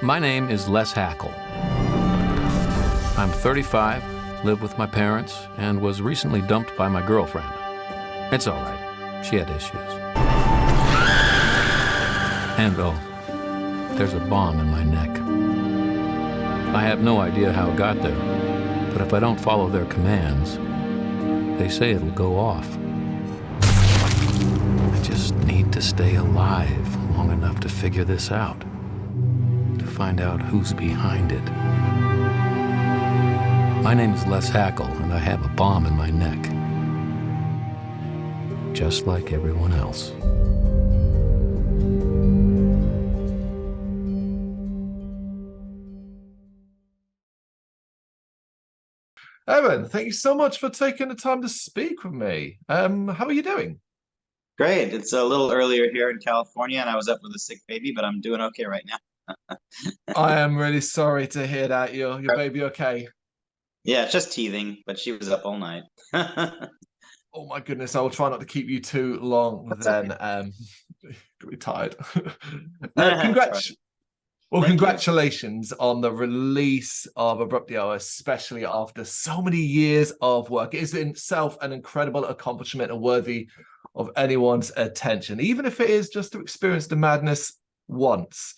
My name is Les Hackel. I'm 35, live with my parents, and was recently dumped by my girlfriend. It's all right. She had issues. And there's a bomb in my neck. I have no idea how it got there, but if I don't follow their commands, they say it'll go off. I just need to stay alive long enough to figure this out. To find out who's behind it. My name is Les Hackel, and I have a bomb in my neck. Just like everyone else. Evan, thank you so much for taking the time to speak with me. How are you doing? Great. It's a little earlier here in California, and I was up with a sick baby, but I'm doing okay right now. I am really sorry to hear that. Your baby okay? Yeah, it's just teething, but she was up all night. Oh my goodness, I will try not to keep you too long then. Okay. Be tired. Right. Well, Thank congratulations on the release of Abruptio, especially after so many years of work. It is in itself an incredible accomplishment and worthy of anyone's attention, even if it is just to experience the madness once.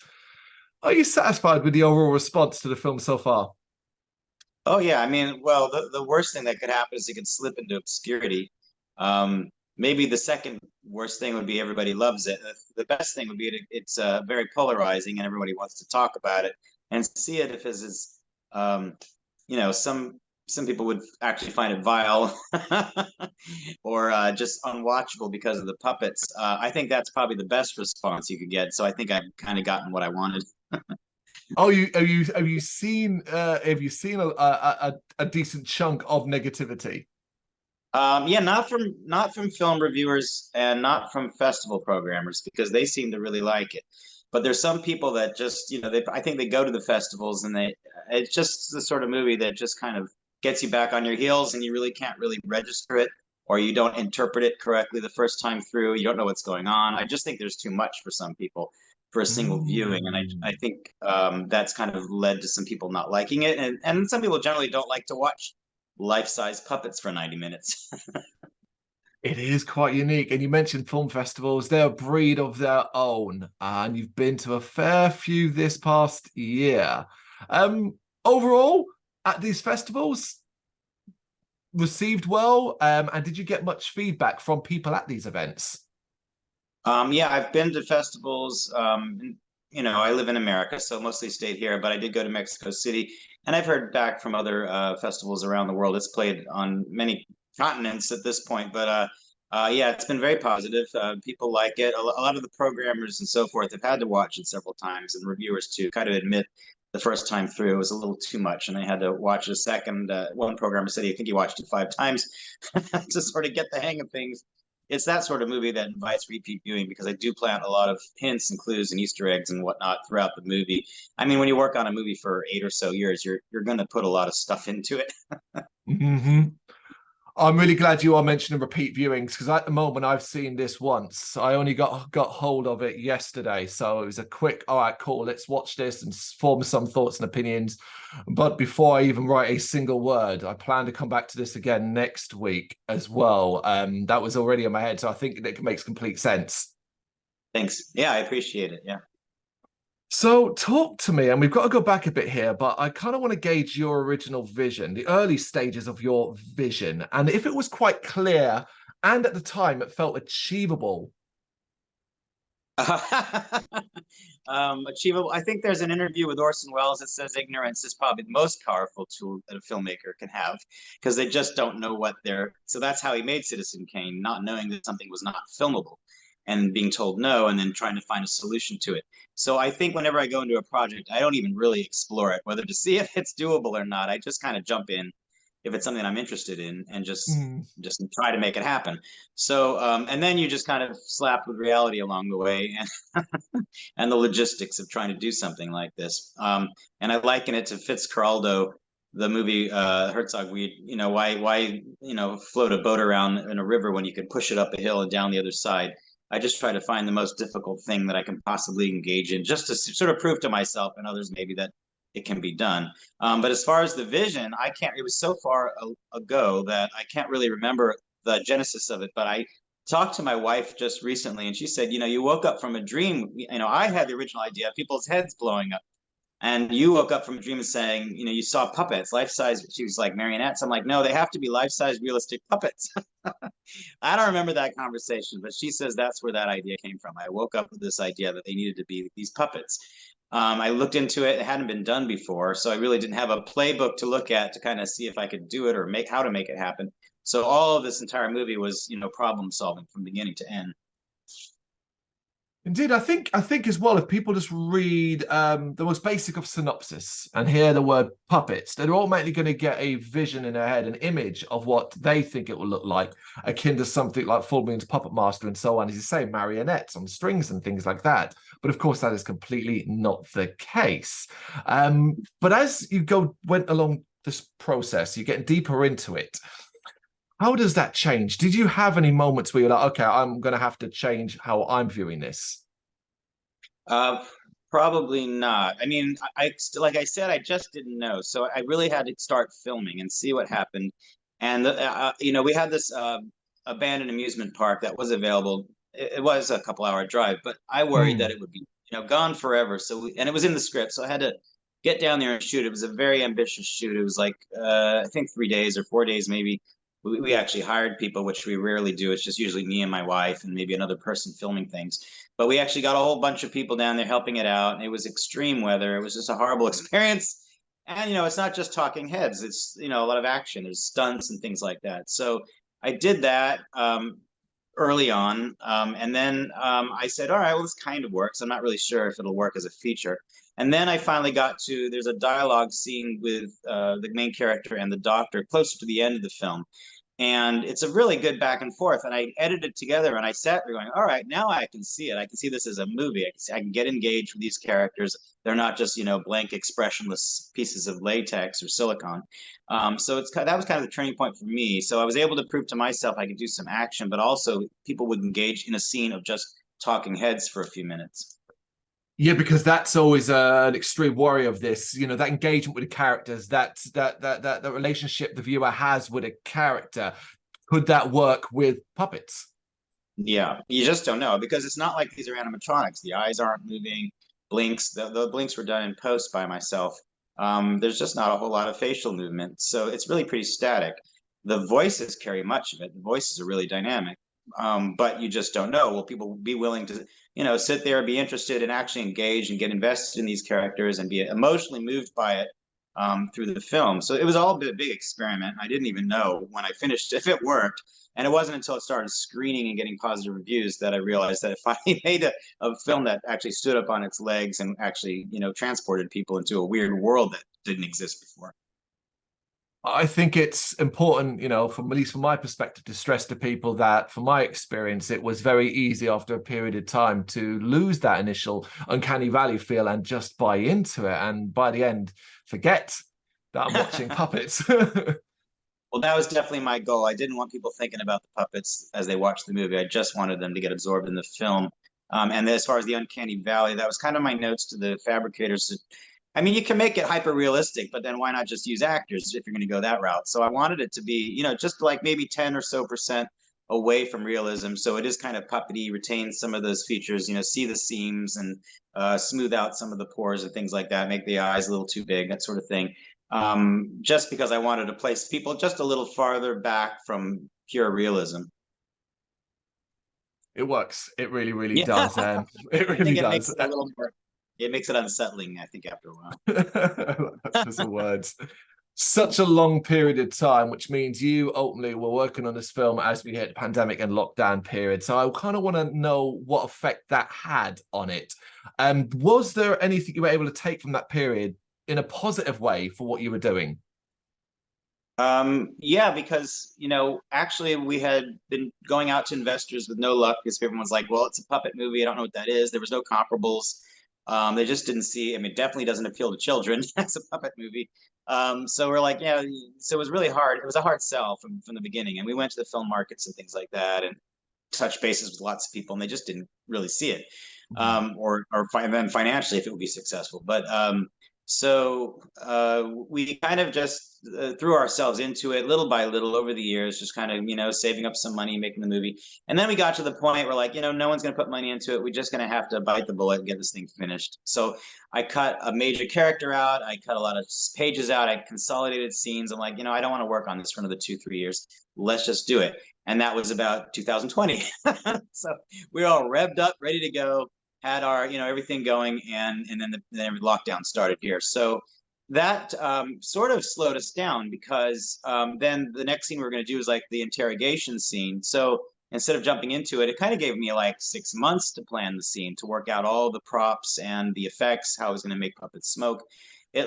Are you satisfied with the overall response to the film so far? Oh yeah, I mean, well, the worst thing that could happen is it could slip into obscurity. Maybe the second worst thing would be everybody loves it. The best thing would be it's very polarizing and everybody wants to talk about it and see it if it's some people would actually find it vile or just unwatchable because of the puppets. I think that's probably the best response you could get. So I think I've kind of gotten what I wanted. Oh, have you seen a decent chunk of negativity? Yeah, not from film reviewers and not from festival programmers because they seem to really like it. But there's some people that just, I think they go to the festivals and it's just the sort of movie that just kind of gets you back on your heels and you really can't really register it or you don't interpret it correctly the first time through. You don't know what's going on. I just think there's too much for some people for a single viewing. And I think that's kind of led to some people not liking it. And some people generally don't like to watch life-size puppets for 90 minutes. It is quite unique. And you mentioned film festivals. They're a breed of their own. And you've been to a fair few this past year. Overall, at these festivals, received well? And did you get much feedback from people at these events? Yeah, I've been to festivals. I live in America, so mostly stayed here, but I did go to Mexico City, and I've heard back from other festivals around the world. It's played on many continents at this point, but yeah, it's been very positive. People like it. A lot of the programmers and so forth have had to watch it several times, and reviewers too, kind of admit the first time through it was a little too much, and I had to watch it a second. One programmer said I think he watched it 5 times to sort of get the hang of things. It's that sort of movie that invites repeat viewing because I do plant a lot of hints and clues and Easter eggs and whatnot throughout the movie. I mean, when you work on a movie for 8 or so years, you're going to put a lot of stuff into it. I'm really glad you are mentioning repeat viewings because at the moment I've seen this once. I only got hold of it yesterday. So it was a quick, all right, cool, let's watch this and form some thoughts and opinions. But before I even write a single word, I plan to come back to this again next week as well. That was already in my head. So I think it makes complete sense. Thanks. Yeah, I appreciate it. Yeah. So talk to me, and we've got to go back a bit here, but I kind of want to gauge your original vision, the early stages of your vision, and if it was quite clear, and at the time it felt achievable. Achievable. I think there's an interview with Orson Welles that says ignorance is probably the most powerful tool that a filmmaker can have because they just don't know what they're. So that's how he made Citizen Kane, not knowing that something was not filmable and being told no and then trying to find a solution to it. So I think whenever I go into a project, I don't even really explore it, whether to see if it's doable or not. I just kind of jump in if it's something I'm interested in and just try to make it happen. So, and then you just kind of slap with reality along the way and, and the logistics of trying to do something like this. And I liken it to Fitzcarraldo, the movie Herzog. Why float a boat around in a river when you can push it up a hill and down the other side? I just try to find the most difficult thing that I can possibly engage in, just to sort of prove to myself and others maybe that it can be done. But as far as the vision, I can't. It was so far ago that I can't really remember the genesis of it. But I talked to my wife just recently, and she said, you woke up from a dream. I had the original idea of people's heads blowing up. And you woke up from a dream and saying, you saw puppets, life-size. She was like, marionettes. I'm like, no, they have to be life-size, realistic puppets. I don't remember that conversation, but she says that's where that idea came from. I woke up with this idea that they needed to be these puppets. I looked into it. It hadn't been done before, so I really didn't have a playbook to look at to kind of see if I could do it or how to make it happen. So all of this entire movie was, problem solving from beginning to end. Indeed, I think as well, if people just read the most basic of synopsis and hear the word puppets, they're automatically going to get a vision in their head, an image of what they think it will look like, akin to something like Full Moon's Puppet Master and so on, as you say, marionettes on strings and things like that. But of course, that is completely not the case. But as you went along this process, you're getting deeper into it. How does that change? Did you have any moments where you're like, okay, I'm going to have to change how I'm viewing this? Probably not. I mean, like I said, I just didn't know. So I really had to start filming and see what happened. And, we had this abandoned amusement park that was available. It was a couple-hour drive, but I worried that it would be, gone forever. And it was in the script. So I had to get down there and shoot. It was a very ambitious shoot. It was like, I think 3 days or 4 days, maybe. We actually hired people, which we rarely do. It's just usually me and my wife and maybe another person filming things. But we actually got a whole bunch of people down there helping it out. And it was extreme weather. It was just a horrible experience. And, it's not just talking heads. It's, a lot of action. There's stunts and things like that. So I did that early on. And then I said, all right, well, this kind of works. I'm not really sure if it'll work as a feature. And then I finally got to, there's a dialogue scene with the main character and the doctor closer to the end of the film. And it's a really good back and forth. And I edited it together and I sat there going, all right, now I can see it. I can see this as a movie. I can get engaged with these characters. They're not just, blank, expressionless pieces of latex or silicone. So that was kind of the turning point for me. So I was able to prove to myself I could do some action, but also people would engage in a scene of just talking heads for a few minutes. Yeah, because that's always an extreme worry of this. That engagement with the characters, that relationship the viewer has with a character. Could that work with puppets? Yeah, you just don't know, because it's not like these are animatronics. The eyes aren't moving. Blinks, the blinks were done in post by myself. There's just not a whole lot of facial movement, so it's really pretty static. The voices carry much of it. The voices are really dynamic. But you just don't know. Will people be willing to, sit there, be interested and actually engage and get invested in these characters and be emotionally moved by it through the film? So it was all a big experiment. I didn't even know when I finished if it worked. And it wasn't until it started screening and getting positive reviews that I realized that it finally made a film that actually stood up on its legs and actually, transported people into a weird world that didn't exist before. I think it's important, from at least from my perspective, to stress to people that, from my experience, it was very easy after a period of time to lose that initial uncanny valley feel and just buy into it. And by the end, forget that I'm watching puppets. Well, that was definitely my goal. I didn't want people thinking about the puppets as they watched the movie. I just wanted them to get absorbed in the film. And as far as the uncanny valley, that was kind of my notes to the fabricators. I mean, you can make it hyper realistic, but then why not just use actors if you're going to go that route? So I wanted it to be, just like maybe 10 or so % away from realism. So it is kind of puppety, retains some of those features, see the seams and smooth out some of the pores and things like that, make the eyes a little too big, that sort of thing. Just because I wanted to place people just a little farther back from pure realism. It works. It really, really does. It really does. It makes it unsettling, I think, after a while. That's the words. Such a long period of time, which means you ultimately were working on this film as we hit the pandemic and lockdown period. So I kind of want to know what effect that had on it. Was there anything you were able to take from that period in a positive way for what you were doing? Yeah, because, actually we had been going out to investors with no luck because everyone was like, well, it's a puppet movie. I don't know what that is. There was no comparables. They just didn't see, it definitely doesn't appeal to children as a puppet movie. So we're like, yeah, so it was really hard. It was a hard sell from the beginning. And we went to the film markets and things like that. And touch bases with lots of people, and they just didn't really see it, or then financially if it would be successful. But so we kind of just threw ourselves into it little by little over the years, just kind of, saving up some money, making the movie. And then we got to the point where like, no one's going to put money into it. We're just going to have to bite the bullet and get this thing finished. So I cut a major character out. I cut a lot of pages out. I consolidated scenes. I'm like, I don't want to work on this for another 2-3 years. Let's just do it. And that was about 2020. So we were all revved up, ready to go, had our, everything going, and then the lockdown started here. So that sort of slowed us down, because then the next scene we were going to do is like the interrogation scene. So instead of jumping into it, it kind of gave me like 6 months to plan the scene, to work out all the props and the effects, how I was going to make puppets smoke. It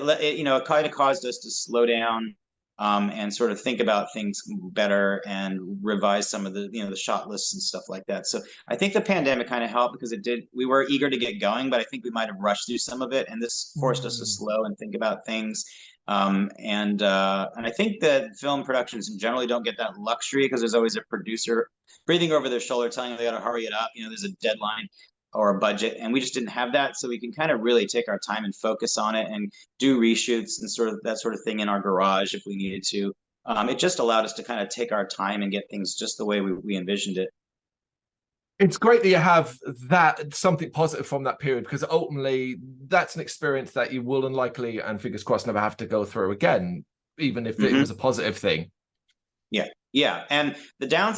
kind of caused us to slow down, and sort of think about things better and revise some of the, the shot lists and stuff like that. So I think the pandemic kind of helped, because we were eager to get going, but I think we might have rushed through some of it, and this forced us to slow and think about things. And I think that film productions generally don't get that luxury, because there's always a producer breathing over their shoulder telling them they got to hurry it up. There's a deadline or a budget, and we just didn't have that. So we can kind of really take our time and focus on it, and do reshoots and sort of that sort of thing in our garage if we needed to. It just allowed us to kind of take our time and get things just the way we envisioned it. It's great that you have that, something positive from that period, because ultimately that's an experience that you will unlikely, and fingers crossed, never have to go through again, even if it was a positive thing. Yeah. And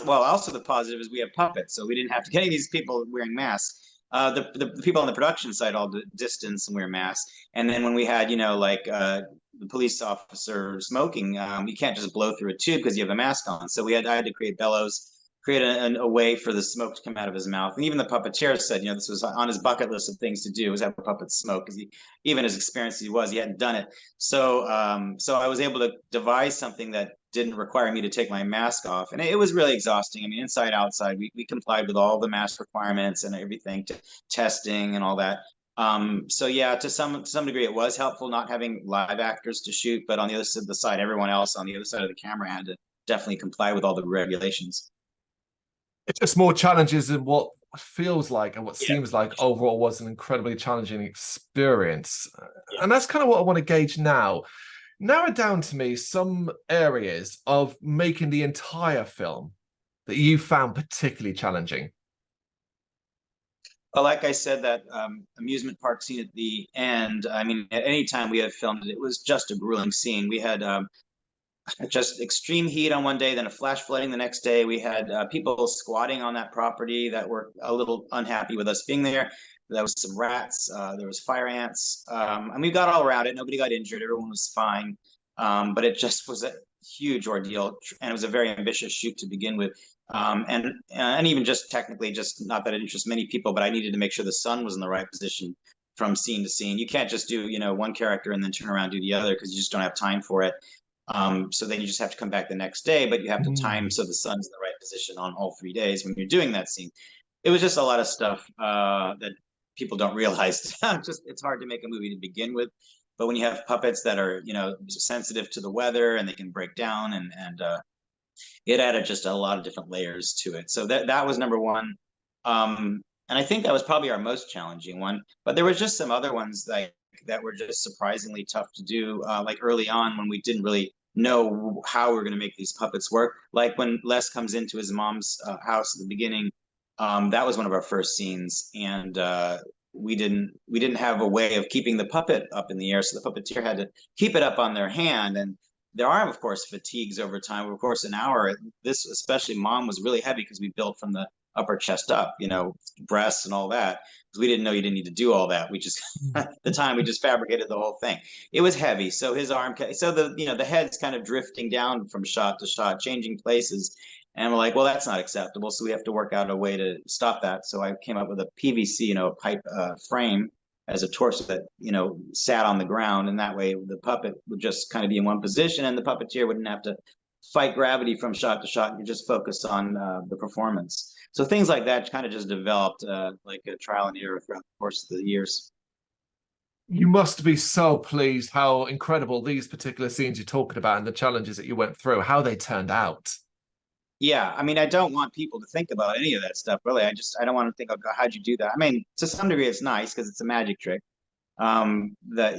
also the positive is we have puppets, so we didn't have to get any of these people wearing masks. The people on the production side all distance and wear masks. And then when we had, the police officer smoking, you can't just blow through a tube because you have a mask on. So I had to create bellows, create a way for the smoke to come out of his mouth. And even the puppeteer said, this was on his bucket list of things to do, was have a puppet smoke, because even as experienced as he was, he hadn't done it. So I was able to devise something that didn't require me to take my mask off. And it was really exhausting. I mean, inside, outside, we complied with all the mask requirements and everything, to testing and all that. So yeah, to some degree, it was helpful not having live actors to shoot, but on the other side of the side, everyone else on the other side of the camera had to definitely comply with all the regulations. It's just more challenges than what feels like, and what seems like overall was an incredibly challenging experience. And that's kind of what I want to gauge now. Narrow down to me some areas of making the entire film that you found particularly challenging. Well, like I said, that amusement park scene at the end, I mean, at any time we had filmed it, it was just a grueling scene. We had just extreme heat on one day, then a flash flooding the next day. We had people squatting on that property that were a little unhappy with us being there. There was some rats, there was fire ants, and we got all around it. Nobody got injured, everyone was fine, but it just was a huge ordeal, and it was a very ambitious shoot to begin with. And even just technically, just not that it interests many people, but I needed to make sure the sun was in the right position from scene to scene. You can't just do one character and then turn around and do the other, because you just don't have time for it. So then you just have to come back the next day, but you have to time so the sun's in the right position on all 3 days when you're doing that scene. It was just a lot of stuff that people don't realize. It's hard to make a movie to begin with, but when you have puppets that are sensitive to the weather and they can break down, and it added just a lot of different layers to it. So that was number one. And I think that was probably our most challenging one, but there was just some other ones that were just surprisingly tough to do, like early on when we didn't really know how we were going to make these puppets work. Like when Les comes into his mom's house at the beginning, that was one of our first scenes, and we didn't have a way of keeping the puppet up in the air, so the puppeteer had to keep it up on their hand. And there are, of course, fatigues over time. Of course, an hour, this, especially Mom, was really heavy because we built from the upper chest up, breasts and all that. Because we didn't know you didn't need to do all that. We just, at the time, we just fabricated the whole thing. It was heavy. So his arm, so the head's kind of drifting down from shot to shot, changing places. And we're like, well, that's not acceptable. So we have to work out a way to stop that. So I came up with a PVC, pipe frame as a torso that, sat on the ground. And that way the puppet would just kind of be in one position, and the puppeteer wouldn't have to fight gravity from shot to shot. You just focus on the performance. So things like that kind of just developed like a trial and error throughout the course of the years. You must be so pleased how incredible these particular scenes you're talking about, and the challenges that you went through, how they turned out. Yeah, I mean, I don't want people to think about any of that stuff, really. I don't want to think, oh, God, how'd you do that? I mean, to some degree, it's nice because it's a magic trick that,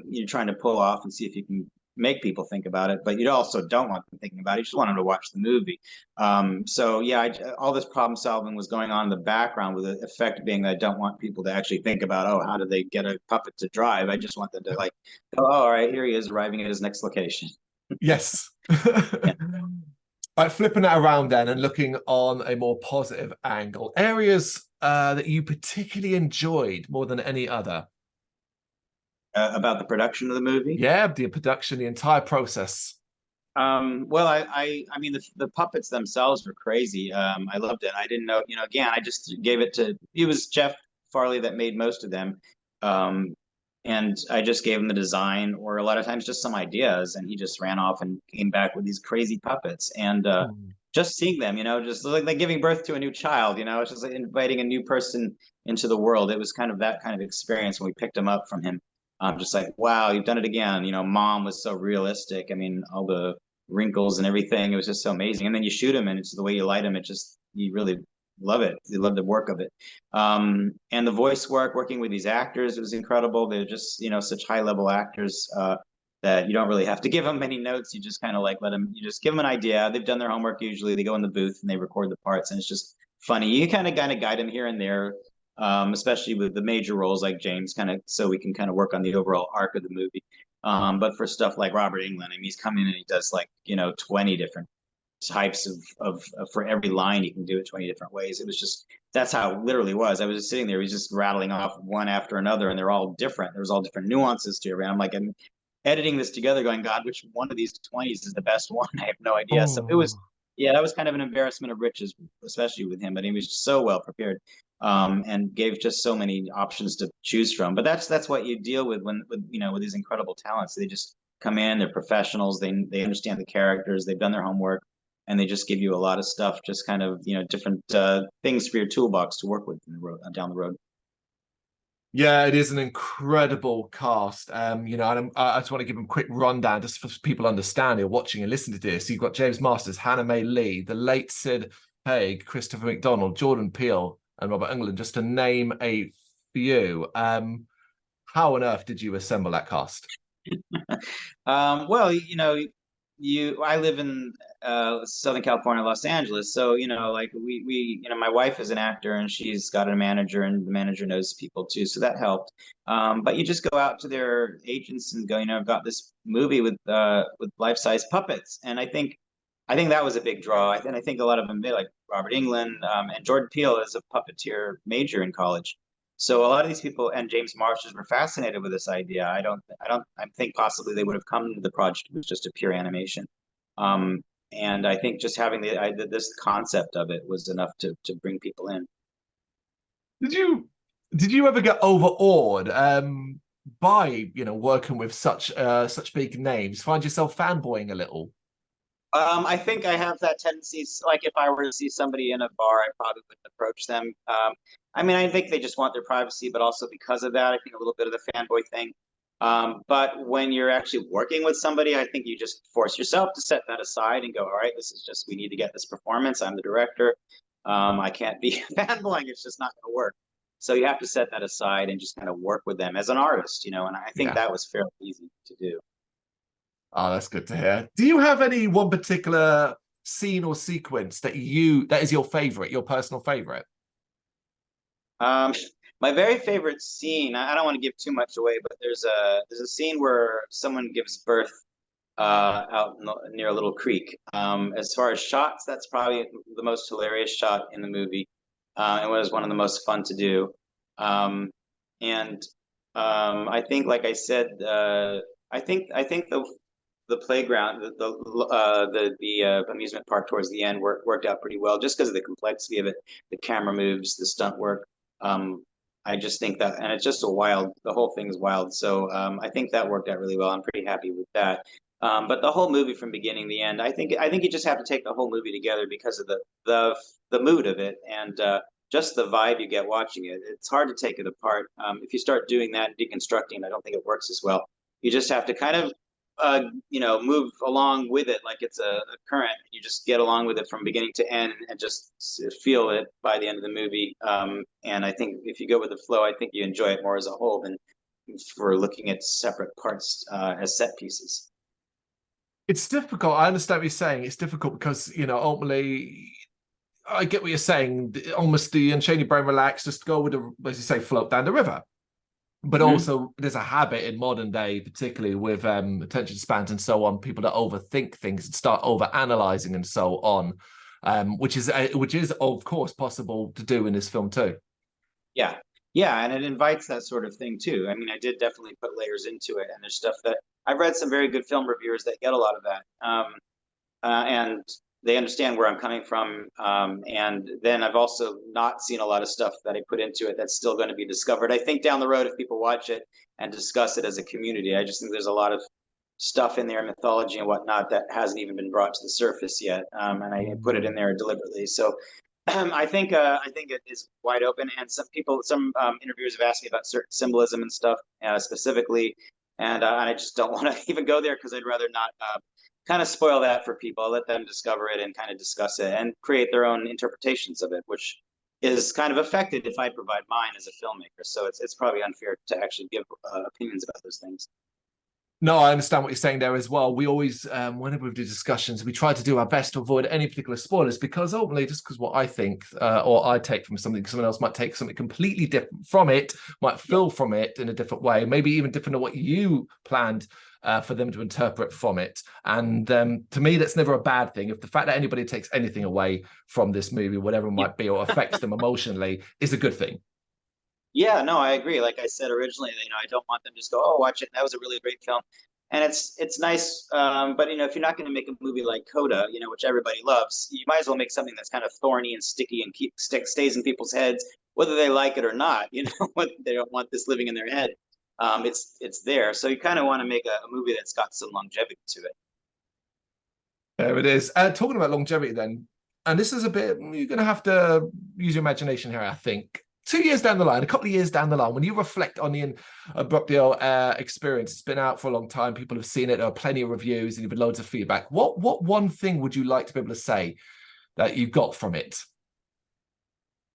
you're trying to pull off and see if you can make people think about it, but you also don't want them thinking about it. You just want them to watch the movie. So yeah, all this problem solving was going on in the background, with the effect being that I don't want people to actually think about, oh, how do they get a puppet to drive? I just want them to like, oh, all right, here he is arriving at his next location. Yes. Yeah. Flipping that around then and looking on a more positive angle, areas that you particularly enjoyed more than any other. About the production of the movie. Yeah, the production, the entire process. Well, I mean, the puppets themselves were crazy. I loved it. I didn't know, again, I just gave it to, it was Jeff Farley that made most of them. Um, and I just gave him the design, or a lot of times just some ideas, and he just ran off and came back with these crazy puppets. And just seeing them, just like giving birth to a new child, it's just like inviting a new person into the world. It was kind of that kind of experience when we picked him up from him. Just like, wow, you've done it again. Mom was so realistic. I mean, all the wrinkles and everything. It was just so amazing. And then you shoot him, and it's the way you light him. It just, you really love it. You love the work of it. And the voice work, working with these actors, it was incredible. They're just, such high level actors that you don't really have to give them many notes. You just kind of like you just give them an idea. They've done their homework usually. They go in the booth and they record the parts, and it's just funny. You kind of guide them here and there. Especially with the major roles like James, kind of so we can kind of work on the overall arc of the movie. But for stuff like Robert Englund, I mean, he's coming in and he does like 20 different types of for every line he can do it 20 different ways. It was just, that's how it literally was. I was just sitting there, he's just rattling off one after another, and they're all different. There's all different nuances to it. And I'm editing this together, going, God, which one of these 20s is the best one? I have no idea. So it was, yeah, that was kind of an embarrassment of riches, especially with him. But he was just so well prepared, and gave just so many options to choose from. But that's what you deal with with these incredible talents. They just come in, they're professionals, they understand the characters, they've done their homework, and they just give you a lot of stuff, just kind of different things for your toolbox to work with down the road. Yeah, it is an incredible cast. And I just want to give them a quick rundown just for people understand who are watching and listening to this. You've got James Marsters, Hana Lee, the late Sid Haig, Christopher McDonald, Jordan Peele, and Robert Englund, just to name a few. How on earth did you assemble that cast? Well, I live in Southern California, Los Angeles. So, like we my wife is an actor, and she's got a manager, and the manager knows people too. So that helped. But you just go out to their agents and go, I've got this movie with life-size puppets. And I think that was a big draw. And I think a lot of them, like Robert Englund, and Jordan Peele is a puppeteer major in college. So a lot of these people, and James Marsters, were fascinated with this idea. I think possibly they would have come to the project with just a pure animation. And I think just having this concept of it was enough to bring people in. Did you ever get overawed by working with such big names? Find yourself fanboying a little? I think I have that tendency. Like if I were to see somebody in a bar, I probably wouldn't approach them. I mean, I think they just want their privacy, but also because of that, I think a little bit of the fanboy thing. But when you're actually working with somebody, I think you just force yourself to set that aside and go, all right, this is just, we need to get this performance. I'm the director. I can't be fanboying. It's just not going to work. So you have to set that aside and just kind of work with them as an artist, and I think that was fairly easy to do. Oh, that's good to hear. Do you have any one particular scene or sequence that is your favorite, your personal favorite? My very favorite scene, I don't want to give too much away, but there's a scene where someone gives birth out near a little creek. As far as shots, that's probably the most hilarious shot in the movie. It was one of the most fun to do. And I think, like I said, I think the playground, the amusement park towards the end worked out pretty well, just because of the complexity of it, the camera moves, the stunt work. I just think that, and it's just the whole thing is wild. So I think that worked out really well. I'm pretty happy with that. But the whole movie from beginning to end, I think you just have to take the whole movie together because of the mood of it, and just the vibe you get watching it. It's hard to take it apart. If you start doing that and deconstructing, I don't think it works as well. You just have to kind of move along with it like it's a current. You just get along with it from beginning to end and just feel it by the end of the movie. And I think if you go with the flow, I think you enjoy it more as a whole than for looking at separate parts as set pieces. It's difficult. I understand what you're saying. It's difficult because, ultimately, I get what you're saying. Almost the unchain your brain, relax, just go with the, as you say, float down the river. But also, there's a habit in modern day, particularly with attention spans and so on, people that overthink things and start over analyzing and so on, which is of course possible to do in this film too. Yeah, and it invites that sort of thing too. I mean, I did definitely put layers into it, and there's stuff that I've read some very good film reviewers that get a lot of that, and they understand where I'm coming from. And then I've also not seen a lot of stuff that I put into it that's still going to be discovered. I think down the road, if people watch it and discuss it as a community, I just think there's a lot of stuff in there, mythology and whatnot, that hasn't even been brought to the surface yet. And I put it in there deliberately. So I think it is wide open. And some interviewers have asked me about certain symbolism and stuff specifically, and I just don't want to even go there because I'd rather not kind of spoil that for people. I'll let them discover it and kind of discuss it and create their own interpretations of it, which is kind of affected if I provide mine as a filmmaker. So it's probably unfair to actually give opinions about those things. No, I understand what you're saying there as well. We always, whenever we do discussions, we try to do our best to avoid any particular spoilers because ultimately, just because what I think or I take from something, someone else might take something completely different from it, might feel from it in a different way, maybe even different to what you planned for them to interpret from it. And to me, that's never a bad thing. If the fact that anybody takes anything away from this movie, whatever it might be, or affects them emotionally, is a good thing. Yeah, no, I agree. Like I said originally, I don't want them to just go, "Oh, watch it. That was a really great film." And it's nice, but if you're not going to make a movie like Coda, which everybody loves, you might as well make something that's kind of thorny and sticky and stays in people's heads, whether they like it or not. Whether they don't want this living in their head. It's there. So you kind of want to make a movie that's got some longevity to it. There it is. Talking about longevity then, and this is a bit, you're going to have to use your imagination here, I think. 2 years down the line, a couple of years down the line, when you reflect on the Abruptio experience, it's been out for a long time, people have seen it, there are plenty of reviews, and you've had loads of feedback. What one thing would you like to be able to say that you got from it?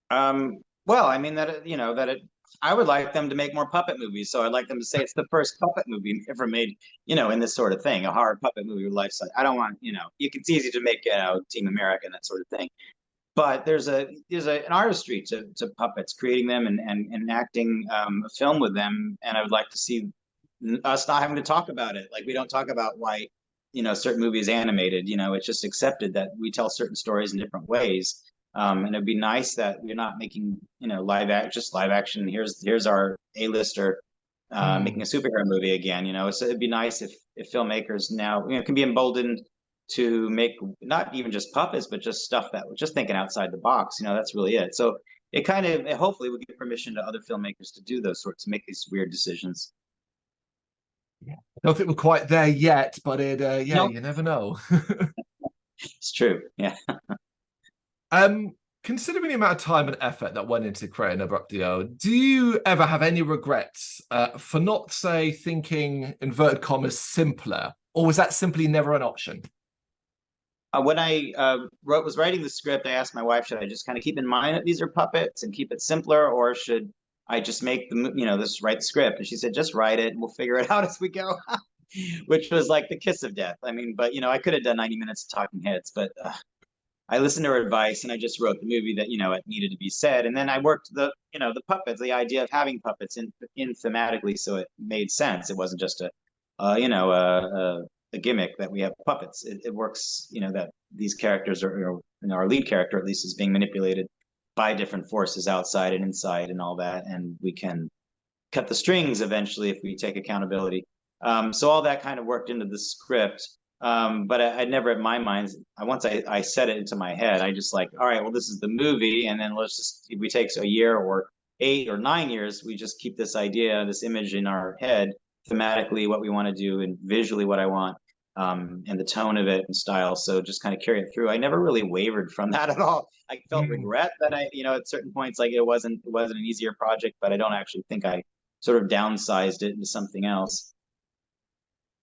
Well, I mean I would like them to make more puppet movies. So I'd like them to say it's the first puppet movie ever made, in this sort of thing, a horror puppet movie with life size. I don't want, it's easy to make, Team America and that sort of thing. But there's an artistry to puppets, creating them and enacting a film with them. And I would like to see us not having to talk about it. Like we don't talk about why, certain movies animated. It's just accepted that we tell certain stories in different ways. And it'd be nice that we're not making, live action. Here's our A-lister making a superhero movie again. So it'd be nice if filmmakers now, can be emboldened to make not even just puppets, but just stuff that was just thinking outside the box. That's really it. So it hopefully would give permission to other filmmakers to do those sorts, make these weird decisions. Yeah. I don't think we're quite there yet, but Nope. You never know. It's true. Yeah. Considering the amount of time and effort that went into creating Abruptio, do you ever have any regrets for not, say, thinking, inverted commas, simpler? Or was that simply never an option? When I was writing the script, I asked my wife, should I just kind of keep in mind that these are puppets and keep it simpler, or should I just make write the script? And she said, just write it and we'll figure it out as we go, which was like the kiss of death. I mean, but, I could have done 90 minutes of talking heads, but I listened to her advice and I just wrote the movie that, it needed to be said. And then I worked the puppets, the idea of having puppets in thematically, so it made sense. It wasn't just a gimmick that we have puppets. It works, that these characters are, our lead character at least is being manipulated by different forces outside and inside and all that, and we can cut the strings eventually if we take accountability. So all that kind of worked into the script, but I never, in my mind, once I set it into my head, I just like, all right, well, this is the movie, and then let's just, if we take a year or 8 or 9 years, we just keep this idea, this image in our head, thematically what we want to do and visually what I want, and the tone of it and style. So just kind of carry it through. I never really wavered from that at all. I felt regret that I, at certain points, like it wasn't an easier project, but I don't actually think I sort of downsized it into something else.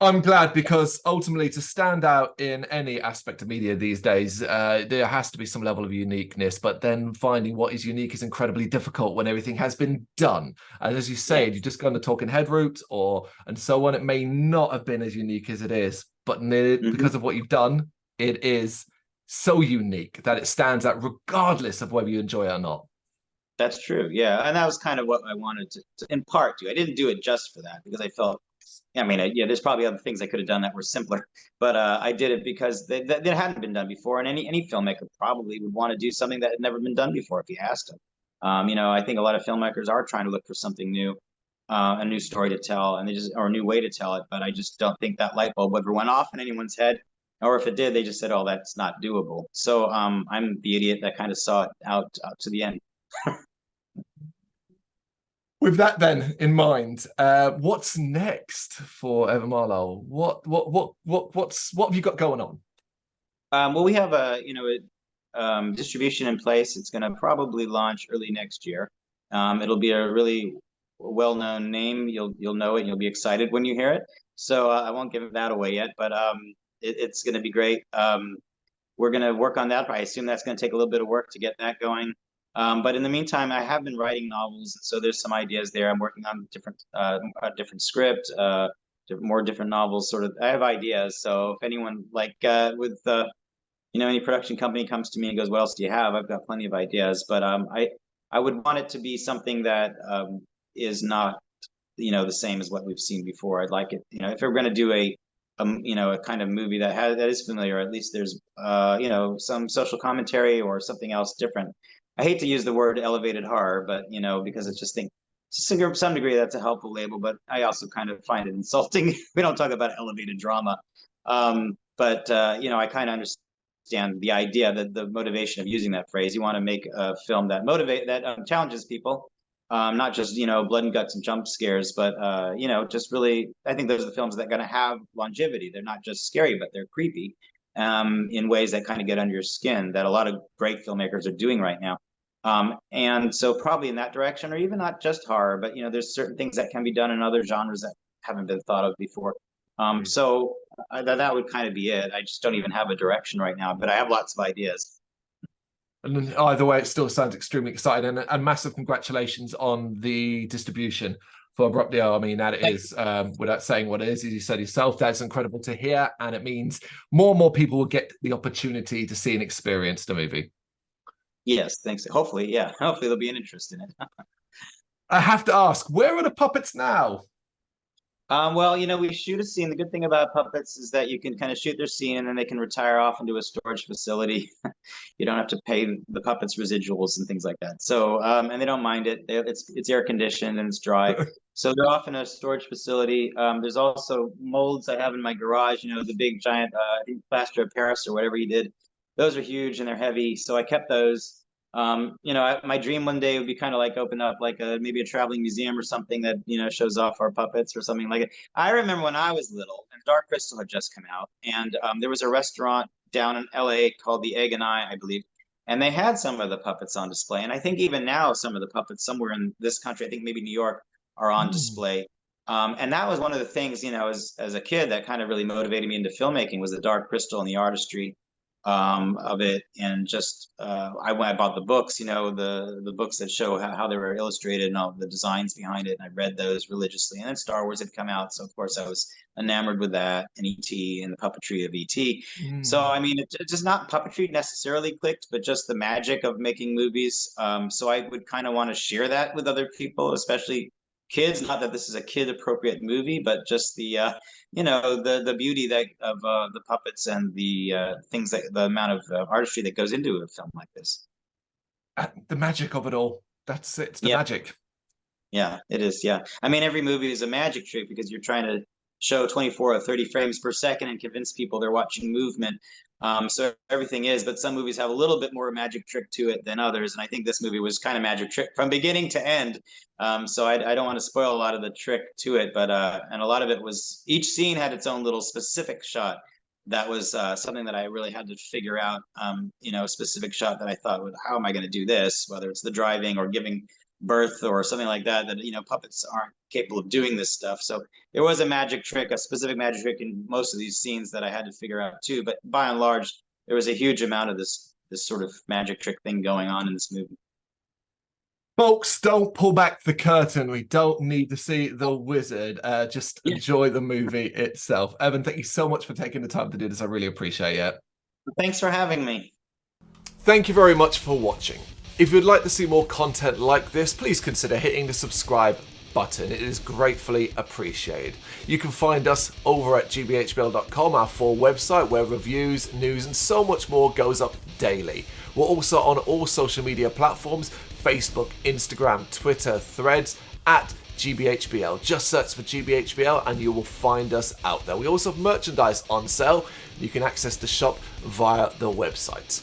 I'm glad, because ultimately to stand out in any aspect of media these days, there has to be some level of uniqueness, but then finding what is unique is incredibly difficult when everything has been done. And as you say, Yeah. you just go on the talking head route and so on. It may not have been as unique as it is, but because of what you've done, it is so unique that it stands out regardless of whether you enjoy it or not. That's true. Yeah. And that was kind of what I wanted to in part do. I didn't do it just for that because I felt, I mean, yeah, there's probably other things I could have done that were simpler, but I did it because that hadn't been done before. And any filmmaker probably would want to do something that had never been done before if you asked them. You know, I think a lot of filmmakers are trying to look for something new, a new story to tell, and or a new way to tell it. But I just don't think that light bulb ever went off in anyone's head, or if it did, they just said, "Oh, that's not doable." So I'm the idiot that kind of saw it out to the end. With that then in mind, what's next for Evan Marlowe? What have you got going on? Well, we have a distribution in place. It's going to probably launch early next year. It'll be a really well-known name. You'll know it. You'll be excited when you hear it. So I won't give that away yet, but it's going to be great. We're going to work on that. I assume that's going to take a little bit of work to get that going. But in the meantime, I have been writing novels, so there's some ideas there. I'm working on a different script, more different novels. Sort of, I have ideas. So if anyone like with any production company comes to me and goes, "What else do you have?" I've got plenty of ideas, but I would want it to be something that is not the same as what we've seen before. I'd like it, if we're going to do a kind of movie that is familiar, at least there's some social commentary or something else different. I hate to use the word elevated horror, but because it's just think to some degree that's a helpful label, but I also kind of find it insulting. We don't talk about elevated drama. But I kind of understand the idea, that the motivation of using that phrase. You want to make a film that challenges people, not just blood and guts and jump scares, but just really, I think those are the films that are going to have longevity. They're not just scary, but they're creepy in ways that kind of get under your skin, that a lot of great filmmakers are doing right now. And so probably in that direction, or even not just horror, but there's certain things that can be done in other genres that haven't been thought of before. So that would kind of be it. I just don't even have a direction right now, but I have lots of ideas. And either way, it still sounds extremely exciting, and massive congratulations on the distribution for Abruptio. I mean, that is, without saying what it is, as you said yourself, that's incredible to hear, and it means more and more people will get the opportunity to see and experience the movie. Yes, thanks. Hopefully, yeah. Hopefully there'll be an interest in it. I have to ask, where are the puppets now? Well, we shoot a scene. The good thing about puppets is that you can kind of shoot their scene and then they can retire off into a storage facility. You don't have to pay the puppets residuals and things like that. So, and they don't mind it. It's air conditioned and it's dry. So they're off in a storage facility. There's also molds I have in my garage, the big giant, I think plaster of Paris or whatever he did. Those are huge and they're heavy. So I kept those. My dream one day would be kind of like open up like maybe a traveling museum or something that shows off our puppets or something like it. I remember when I was little and Dark Crystal had just come out, and there was a restaurant down in LA called the Egg and I believe, and they had some of the puppets on display. And I think even now some of the puppets somewhere in this country, I think maybe New York, are on display. And that was one of the things, as a kid, that kind of really motivated me into filmmaking, was the Dark Crystal and the artistry of it. And just I bought the books, the books that show how they were illustrated and all the designs behind it, and I read those religiously. And then Star Wars had come out, so of course I was enamored with that, and ET and the puppetry of ET. So I mean, it just not puppetry necessarily clicked, but just the magic of making movies. So I would kind of want to share that with other people, especially kids. Not that this is a kid appropriate movie, but just the the beauty of the puppets and the things, that the amount of artistry that goes into a film like this. The magic of it all. That's it. It's the magic. Yeah, it is. Yeah. I mean, every movie is a magic trick because you're trying to show 24 or 30 frames per second and convince people they're watching movement. So everything is, but some movies have a little bit more magic trick to it than others. And I think this movie was kind of magic trick from beginning to end. So I don't want to spoil a lot of the trick to it, but and a lot of it was, each scene had its own little specific shot. That was something that I really had to figure out, a specific shot that I thought, how am I going to do this? Whether it's the driving or giving birth or something like that, that, puppets aren't capable of doing this stuff. So there was a magic trick, a specific magic trick in most of these scenes that I had to figure out too. But by and large, there was a huge amount of this sort of magic trick thing going on in this movie. Folks, don't pull back the curtain. We don't need to see the wizard. Just enjoy the movie itself. Evan, thank you so much for taking the time to do this. I really appreciate it. Thanks for having me. Thank you very much for watching. If you'd like to see more content like this, please consider hitting the subscribe button. It is gratefully appreciated. You can find us over at gbhbl.com, our full website, where reviews, news, and so much more goes up daily. We're also on all social media platforms: Facebook, Instagram, Twitter, Threads, at GBHBL. Just search for GBHBL and you will find us out there. We also have merchandise on sale. You can access the shop via the website.